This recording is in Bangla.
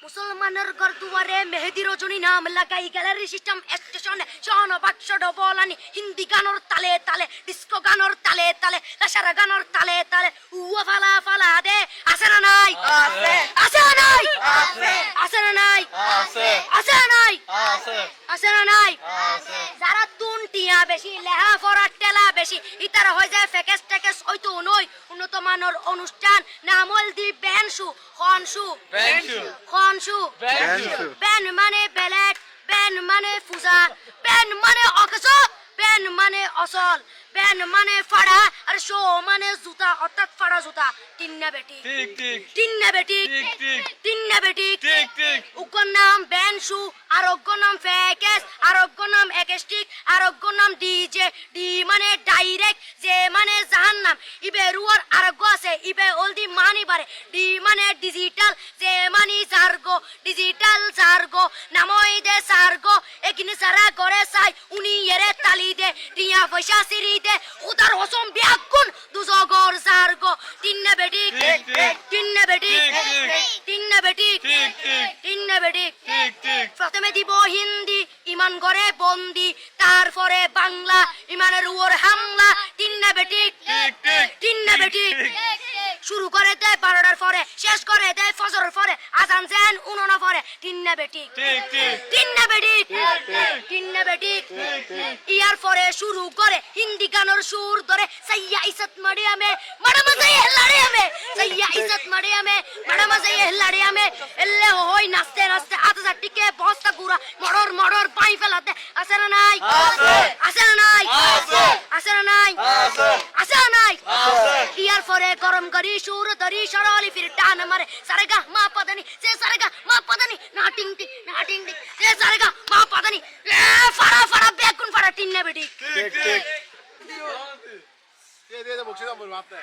মুসলমানের ঘর দুয়ারে মেহেদি রজনী নাম লাগাই গ্যালারি সিস্টেম স্টেশনে শহন বাক্স ডবলানি হিন্দি গানোর তালে তালে ডিস্কো গানোর তালে তালে লাসারা গানোর তালে তালে উয়া ফালা ফালা দে আছে না নাই আছে আছে না নাই আছে আছে না নাই আছে আছে না নাই আছে আছে না নাই আছে যারা তুনটিয়া বেশি লেহা ফরা টেলা বেশি ইতারা হয়ে যায় ফেকেস টেকেস হয়তো নয় উন্নত মানের অনুষ্ঠান নামল দি বেনশু খনশু খনশু বেন মানে বেলেট বেন মানে ফুজা বেন মানে অকস বেন মানে অসল বেন মানে ফাড়া আর শো মানে জুতা অর্থাৎ ফাড়া জুতা তিন্না বেটি ঠিক ঠিক তিন্না বেটি ঠিক ঠিক তিন্না বেটি ঠিক ঠিক উকর নাম বেনশু আরোগ্য নাম ফেকেস আরোগ্য নাম একেস্টিক আরোগ্য নাম ডিজে ডি মানে ডাইরেক্ট যে মানে জাহান্নাম ইবে রুয়ার আরোগ্য আছে ইবে অলদি মানি বারে ডি মানে ডিজিটাল যে মানি জার্গো ডিজিটাল জার্গো নামই দে সার্গো একিনি সারা করে সাই উনি এরে তালি দে টিয়া পয়সা সিরি দে উদার হসম বিয়াকুন দুজগর জার্গো তিন্না বেটি ঠিক ঠিক তিন্না বেটি ঠিক ঠিক তিন্না বেটি ঠিক ঠিক তিন্না বেটি ঠিক ঠিক প্রথমে দিব হিন্দি ইমান করে বন্দি তারপরে বাংলা ইমানের উপর হামলা তিন্না বেটি ঠিক ঠিক তিন্না বেটি শুরু করে দেয় 12টার পরে শেষ করে দেয় ফজরের পরে আজান যেন উননা পরে তিন্না বেটি ঠিক ঠিক তিন্না বেটি ঠিক ঠিক তিন্না বেটি ঠিক ঠিক ইয়ার পরে শুরু করে হিন্দি গানের সুর ধরে সাইয়া ইজ্জত মারিয়ামে ম্যাডাম যাই হেলাড়িয়ামে সাইয়া ইজ্জত মারিয়ামে ম্যাডাম যাই হেলাড়িয়ামে এলে হই নাচতে নাচতে আধা টিকে বস্তা গুড়া মড়র মড়র পাই ফেলাতে আছে না নাই আছে আছে না নাই আছে আছে না নাই আছে আছে না নাই আছে ইয়ার পরে গরম করি সুর ধরি সরলি ফির টান মারে সারেগা মা পদানি সে সারেগা মা পদানি না টিং টিং না টিং টিং সে সারেগা মা পদানি ফাড়া ফাড়া বেগুন ফাড়া টিন্না বেটি ঠিক ঠিক দিয়ে বকশিস বলবো আপনি